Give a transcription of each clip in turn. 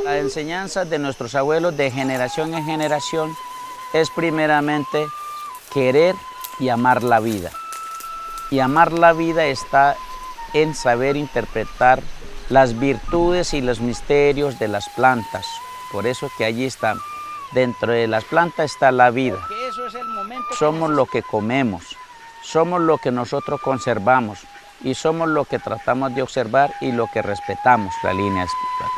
La enseñanza de nuestros abuelos de generación en generación es primeramente querer y amar la vida. Y amar la vida está en saber interpretar las virtudes y los misterios de las plantas. Por eso que allí está, dentro de las plantas está la vida. Somos lo que comemos, somos lo que nosotros conservamos y somos lo que tratamos de observar y lo que respetamos, la línea espiritual.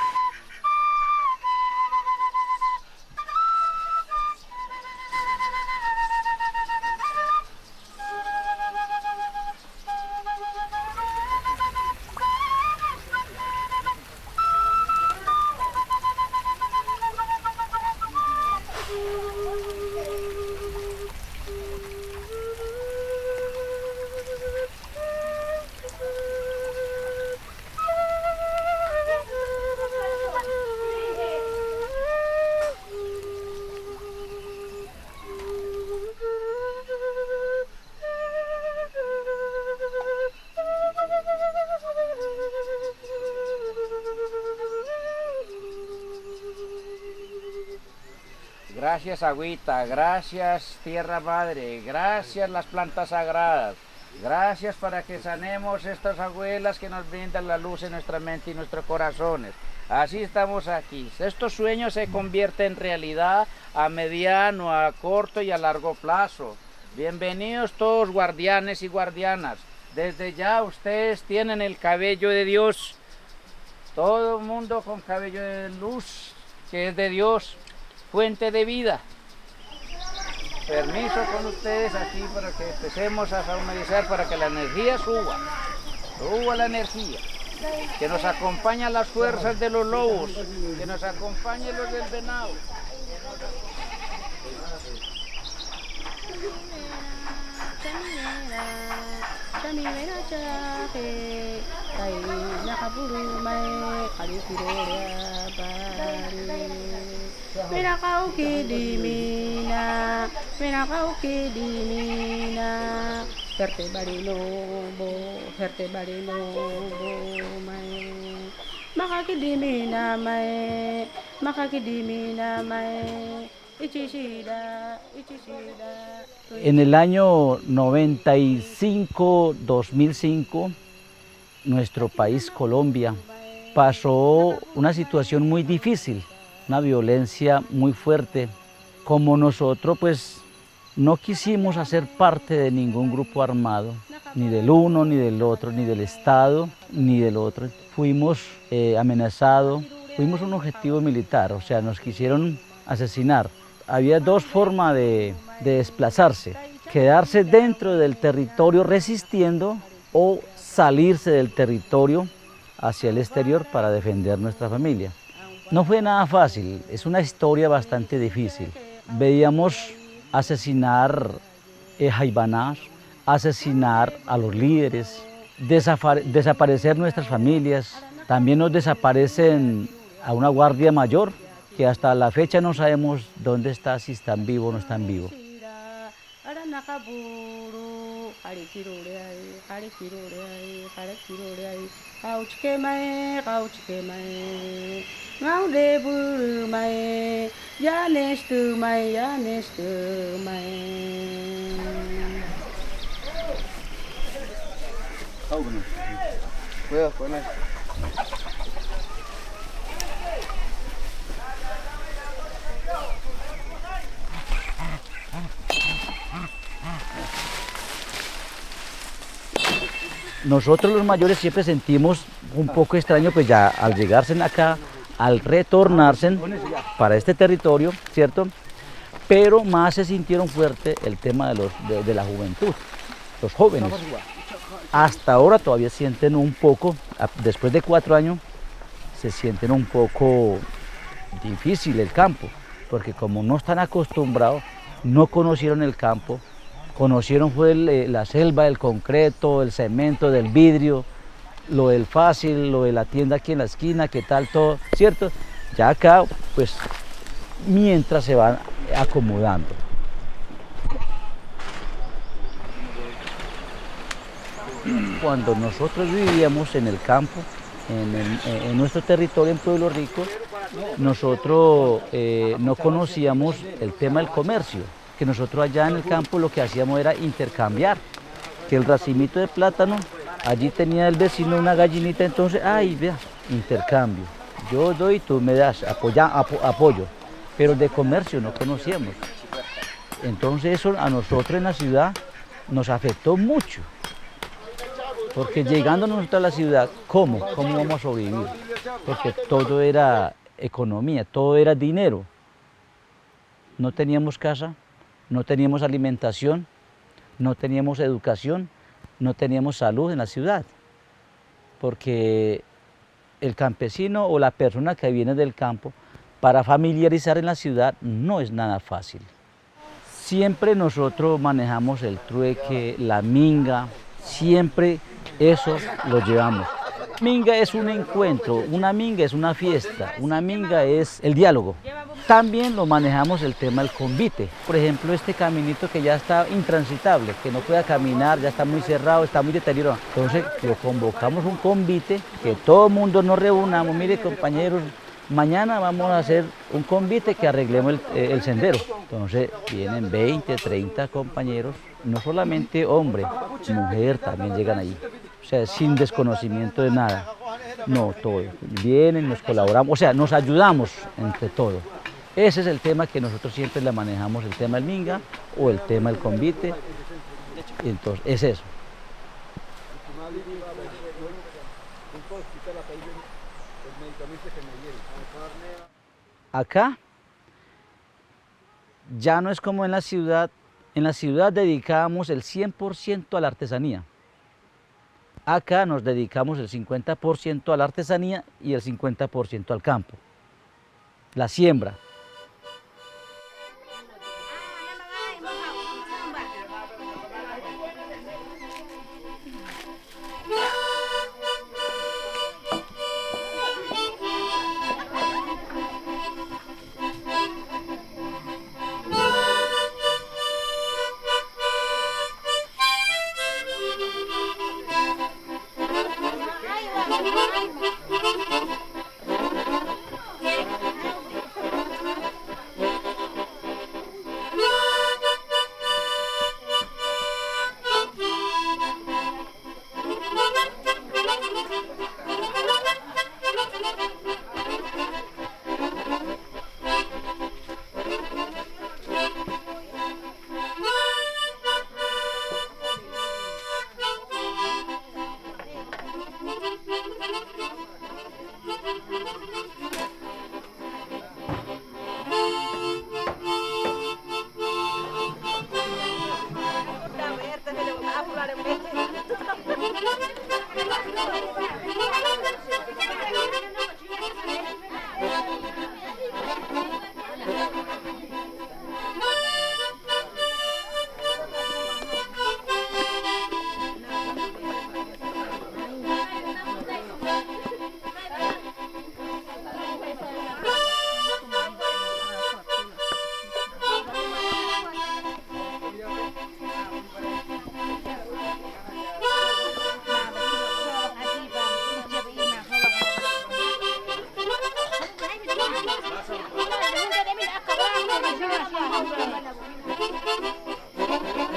Gracias agüita, gracias tierra madre, gracias las plantas sagradas, gracias para que sanemos estas abuelas que nos brindan la luz en nuestra mente y nuestros corazones. Así estamos aquí. Estos sueños se convierten en realidad a mediano, a corto y a largo plazo. Bienvenidos todos guardianes y guardianas. Desde ya ustedes tienen el cabello de Dios. Todo el mundo con cabello de luz, que es de Dios. Fuente de vida. Permiso con ustedes aquí para que empecemos a saumerizar para que la energía suba la energía, que nos acompañen las fuerzas de los lobos, que nos acompañen los del venado. Menakau kidimina, menakau kidimina, verte barilobo, mae, makakidimina mae, makakidimina mae, ichishida, ichishida. En el año 95-2005, nuestro país, Colombia, pasó una situación muy difícil, una violencia muy fuerte. Como nosotros pues no quisimos hacer parte de ningún grupo armado, ni del uno, ni del otro, ni del Estado, ni del otro. Fuimos amenazados, fuimos un objetivo militar, o sea, nos quisieron asesinar. Había dos formas de desplazarse: quedarse dentro del territorio resistiendo o salirse del territorio hacia el exterior para defender nuestra familia. No fue nada fácil, es una historia bastante difícil. Veíamos asesinar jaibanás, asesinar a los líderes, desaparecer nuestras familias. También nos desaparecen a una guardia mayor, que hasta la fecha no sabemos dónde está, si están vivos o no están vivos. Cuidado con eso. Nosotros los mayores siempre sentimos un poco extraño, pues ya al llegarse acá, al retornarse para este territorio, ¿cierto? Pero más se sintieron fuerte el tema de la juventud, los jóvenes. Hasta ahora todavía sienten un poco, después de 4 años, se sienten un poco difícil el campo, porque como no están acostumbrados, no conocieron el campo, conocieron fue la selva, el concreto, el cemento, del vidrio, lo del fácil, lo de la tienda aquí en la esquina, qué tal todo, ¿cierto? Ya acá, pues, mientras se van acomodando. Cuando nosotros vivíamos en el campo, en nuestro territorio en Pueblo Rico, nosotros no conocíamos el tema del comercio, que nosotros allá en el campo lo que hacíamos era intercambiar, que el racimito de plátano, allí tenía el vecino una gallinita, entonces, ay, vea, intercambio, yo doy, tú me das, apoyo, pero de comercio no conocíamos. Entonces eso a nosotros en la ciudad nos afectó mucho. Porque llegando nosotros a la ciudad, ¿cómo vamos a sobrevivir? Porque todo era economía, todo era dinero. No teníamos casa, no teníamos alimentación, no teníamos educación, no teníamos salud en la ciudad. Porque el campesino o la persona que viene del campo, para familiarizar en la ciudad no es nada fácil. Siempre nosotros manejamos el trueque, la minga, siempre eso lo llevamos. Minga es un encuentro, una minga es una fiesta, una minga es el diálogo. También lo manejamos el tema del convite. Por ejemplo, este caminito que ya está intransitable, que no pueda caminar, ya está muy cerrado, está muy deteriorado. Entonces, lo convocamos un convite, que todo el mundo nos reunamos. Mire, compañeros, mañana vamos a hacer un convite que arreglemos el sendero. Entonces, vienen 20, 30 compañeros, no solamente hombre, mujer también llegan allí. O sea, sin desconocimiento de nada. No, todo. Vienen, nos colaboramos, o sea, nos ayudamos entre todos. Ese es el tema que nosotros siempre le manejamos, el tema del minga o el tema del convite. Entonces, es eso. Acá ya no es como en la ciudad dedicábamos el 100% a la artesanía. Acá nos dedicamos el 50% a la artesanía y el 50% al campo, la siembra.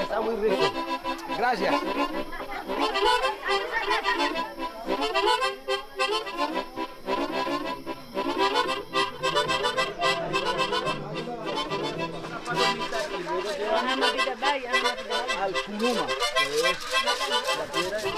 Está muy rico. Gracias. Al Kuruma, que es la piedra de...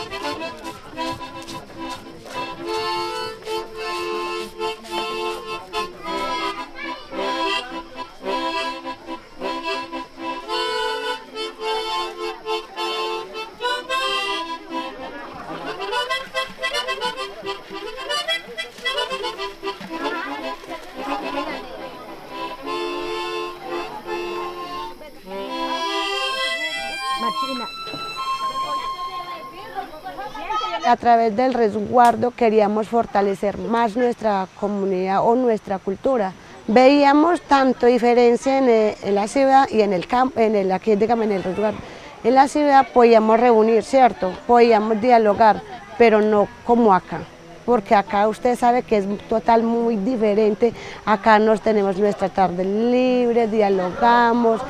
A través del resguardo queríamos fortalecer más nuestra comunidad o nuestra cultura, veíamos tanto diferencia en la ciudad y en el campo, aquí digamos en el resguardo. En la ciudad podíamos reunir, ¿cierto? Podíamos dialogar, pero no como acá, porque acá usted sabe que es total muy diferente. Acá nos tenemos nuestra tarde libre, dialogamos,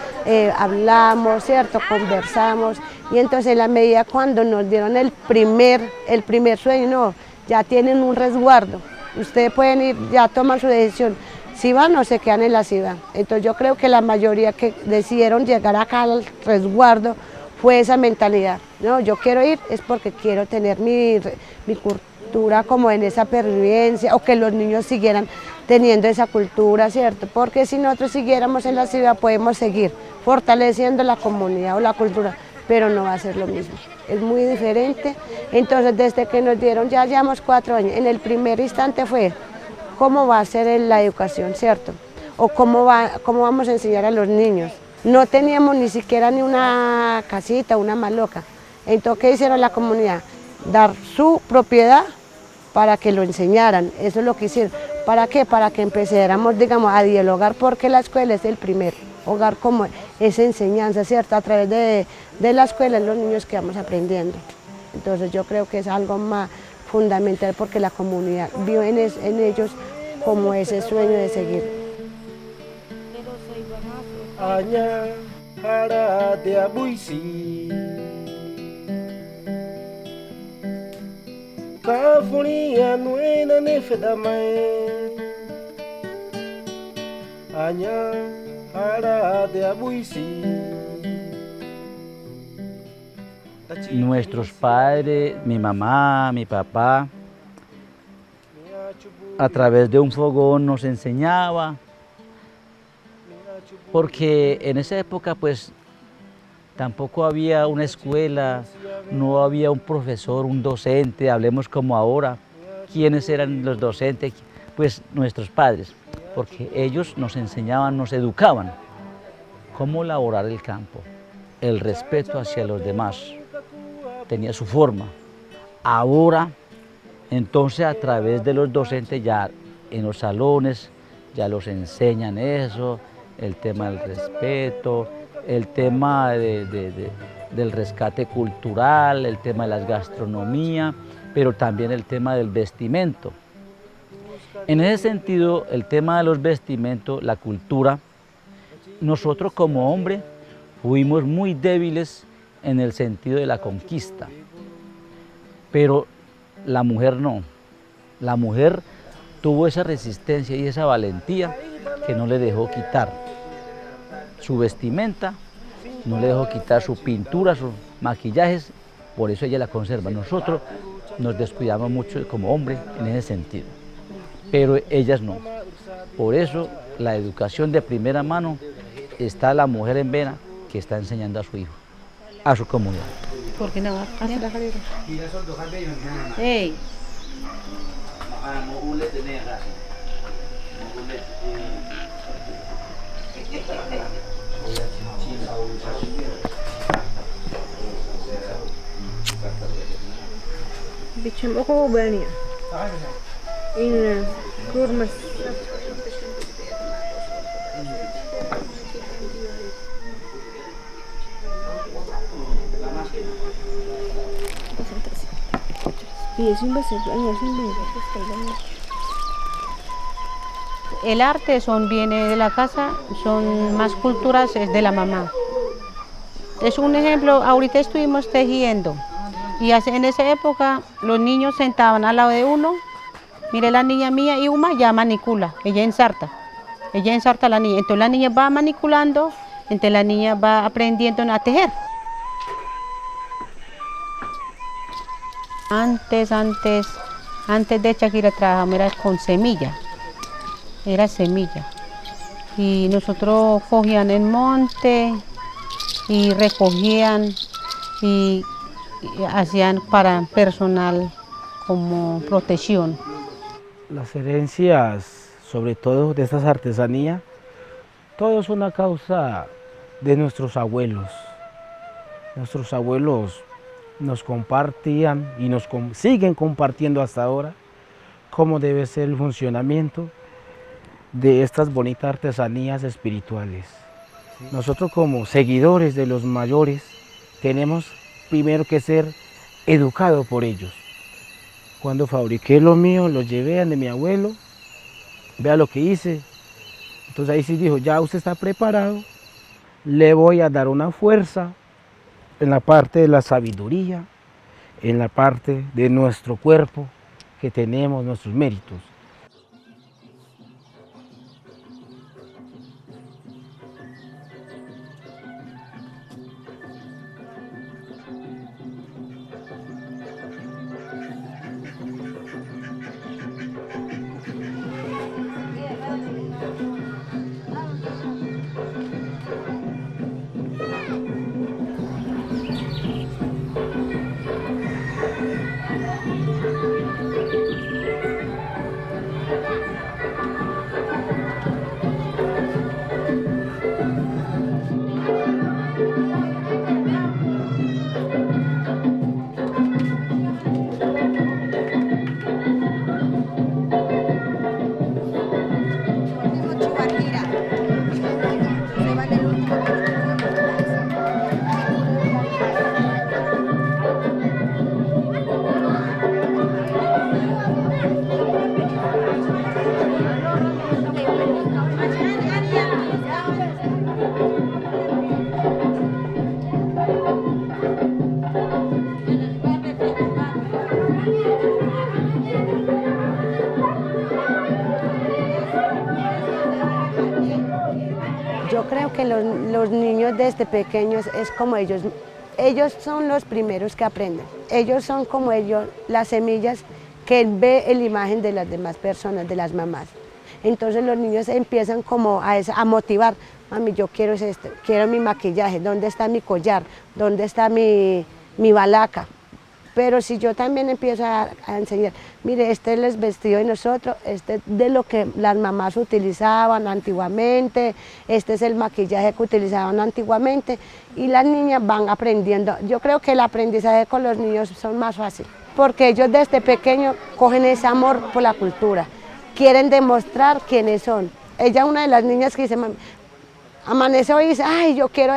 hablamos, ¿cierto? Conversamos, y entonces en la medida cuando nos dieron el primer sueño, no, ya tienen un resguardo, ustedes pueden ir, ya toman su decisión, si van o se quedan en la ciudad. Entonces yo creo que la mayoría que decidieron llegar acá al resguardo fue esa mentalidad, no, yo quiero ir es porque quiero tener mi cultura como en esa pervivencia, o que los niños siguieran teniendo esa cultura, ¿cierto? Porque si nosotros siguiéramos en la ciudad podemos seguir fortaleciendo la comunidad o la cultura, pero no va a ser lo mismo, es muy diferente. Entonces desde que nos dieron, ya llevamos 4 años, en el primer instante fue cómo va a ser la educación, ¿cierto? O cómo vamos a enseñar a los niños. No teníamos ni siquiera ni una casita, una maloca. Entonces, ¿qué hicieron la comunidad? Dar su propiedad para que lo enseñaran, eso es lo que hicieron. ¿Para qué? Para que empezáramos, digamos, a dialogar, porque la escuela es el primer hogar, como esa enseñanza, ¿cierto? A través de la escuela los niños que vamos aprendiendo. Entonces yo creo que es algo más fundamental, porque la comunidad vio en ellos como ese sueño de seguir. Aña hara de abuisi Kafunia nuena nefedamae Aña hara de abuisi. Nuestros padres, mi mamá, mi papá, a través de un fogón nos enseñaba, porque en esa época pues tampoco había una escuela, no había un profesor, un docente, hablemos como ahora. ¿Quiénes eran los docentes? Pues nuestros padres, porque ellos nos enseñaban, nos educaban cómo laborar el campo, el respeto hacia los demás, tenía su forma. Ahora, entonces a través de los docentes ya en los salones ya los enseñan eso, el tema del respeto, el tema del rescate cultural, el tema de la gastronomía, pero también el tema del vestimento. En ese sentido, el tema de los vestimentos, la cultura, nosotros como hombres fuimos muy débiles en el sentido de la conquista, pero la mujer no. La mujer tuvo esa resistencia y esa valentía que no le dejó quitar su vestimenta, no le dejó quitar su pintura, sus maquillajes, por eso ella la conserva. Nosotros nos descuidamos mucho como hombres en ese sentido, pero ellas no. Por eso la educación de primera mano está la mujer en vena que está enseñando a su hijo, a su comunidad. Porque no, hey. Biçim oku beni. İn kurmas. El arte viene de la casa, son más culturas, es de la mamá. Es un ejemplo, ahorita estuvimos tejiendo y en esa época los niños sentaban al lado de uno, mire la niña mía y Uma ya manicula, ella ensarta a la niña, entonces la niña va maniculando, entonces la niña va aprendiendo a tejer. Antes de Shakira trabajamos era con semilla, y nosotros cogían el monte y recogían y hacían para personal como protección. Las herencias, sobre todo de estas artesanías, todo es una causa de nuestros abuelos. Nuestros abuelos nos compartían y siguen compartiendo hasta ahora cómo debe ser el funcionamiento de estas bonitas artesanías espirituales. Nosotros como seguidores de los mayores tenemos primero que ser educados por ellos. Cuando fabriqué lo mío, lo llevé a de mi abuelo, vea lo que hice. Entonces ahí sí dijo, ya usted está preparado, le voy a dar una fuerza en la parte de la sabiduría, en la parte de nuestro cuerpo, que tenemos nuestros méritos. Yo creo que los niños desde pequeños es como ellos son los primeros que aprenden. Ellos son como ellos, las semillas que ve en la imagen de las demás personas, de las mamás. Entonces los niños empiezan como a motivar, mami, yo quiero esto, quiero mi maquillaje, ¿dónde está mi collar? ¿Dónde está mi balaca? Pero si yo también empiezo a enseñar, mire, este es el vestido de nosotros, este es de lo que las mamás utilizaban antiguamente, este es el maquillaje que utilizaban antiguamente, y las niñas van aprendiendo. Yo creo que el aprendizaje con los niños son más fácil, porque ellos desde pequeños cogen ese amor por la cultura, quieren demostrar quiénes son. Ella, una de las niñas que dice, mami, amanece hoy y dice, ay, yo quiero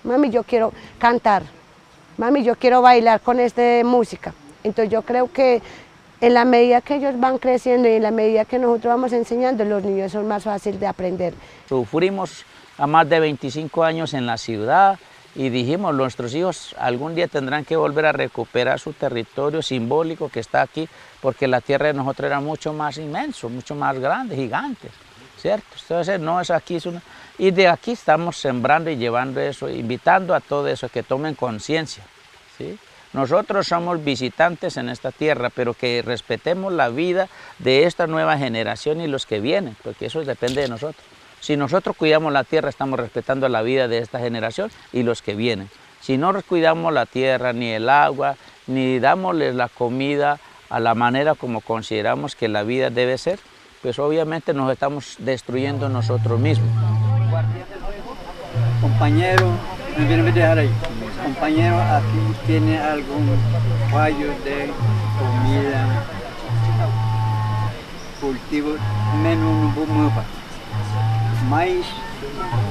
mami, yo quiero cantar. Mami, yo quiero bailar con esta música. Entonces yo creo que en la medida que ellos van creciendo y en la medida que nosotros vamos enseñando, los niños son más fáciles de aprender. Sufrimos a más de 25 años en la ciudad y dijimos, nuestros hijos algún día tendrán que volver a recuperar su territorio simbólico que está aquí, porque la tierra de nosotros era mucho más inmenso, mucho más grande, gigante, ¿cierto? Entonces no es aquí, y de aquí estamos sembrando y llevando eso, invitando a todo eso que tomen conciencia, ¿sí? Nosotros somos visitantes en esta tierra, pero que respetemos la vida de esta nueva generación y los que vienen, porque eso depende de nosotros. Si nosotros cuidamos la tierra, estamos respetando la vida de esta generación y los que vienen. Si no cuidamos la tierra, ni el agua, ni damosles la comida a la manera como consideramos que la vida debe ser, pues obviamente nos estamos destruyendo nosotros mismos. Compañero, me viene a dejar ahí. Compañero, aquí tiene algún fallo de comida, cultivo, menú nubu, maíz,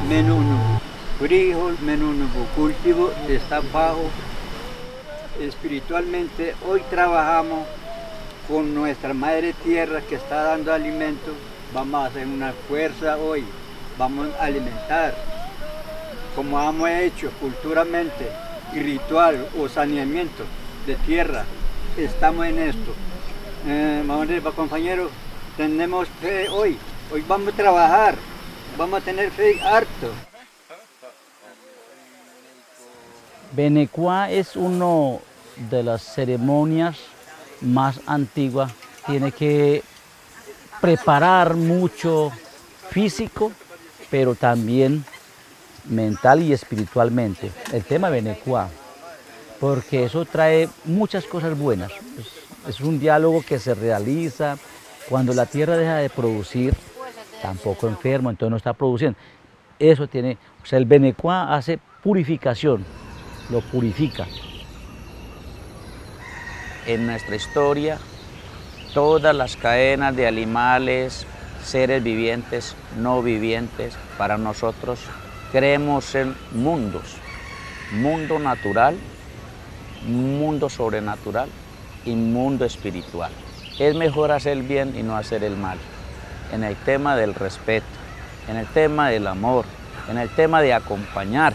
menú nubu, frijol, menú nubu, cultivo está bajo. Espiritualmente, hoy trabajamos con nuestra madre tierra que está dando alimento, vamos a hacer una fuerza hoy, vamos a alimentar, como hemos hecho culturalmente, y ritual o saneamiento de tierra, estamos en esto. Vamos a ver, compañeros, tenemos fe hoy vamos a trabajar, vamos a tener fe harto. Benecuá es una de las ceremonias más antigua, tiene que preparar mucho físico, pero también mental y espiritualmente, el tema Benecuá, porque eso trae muchas cosas buenas. Es un diálogo que se realiza cuando la tierra deja de producir, tampoco enfermo, entonces no está produciendo. Eso tiene, o sea, el Benecuá hace purificación, lo purifica. En nuestra historia, todas las cadenas de animales seres vivientes, no vivientes. Para nosotros creemos en mundos, mundo natural, mundo sobrenatural y mundo espiritual. Es mejor hacer el bien y no hacer el mal. En el tema del respeto, en el tema del amor, en el tema de acompañar.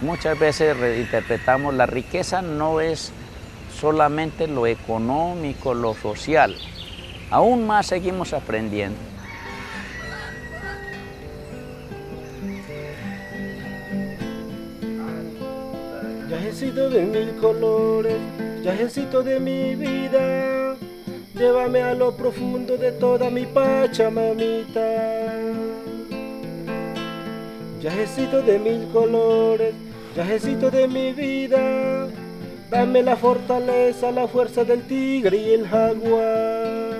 Muchas veces reinterpretamos la riqueza no es solamente lo económico, lo social. Aún más seguimos aprendiendo. Viajecito de mil colores, viajecito de mi vida, llévame a lo profundo de toda mi Pachamamita. Viajecito de mil colores, viajecito de mi vida, dame la fortaleza, la fuerza del tigre y el jaguar.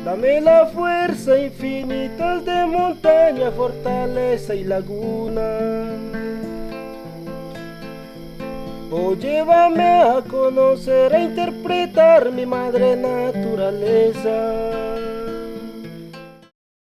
Dame la fuerza infinita de montaña, fortaleza y laguna. O llévame a conocer, a interpretar mi madre naturaleza.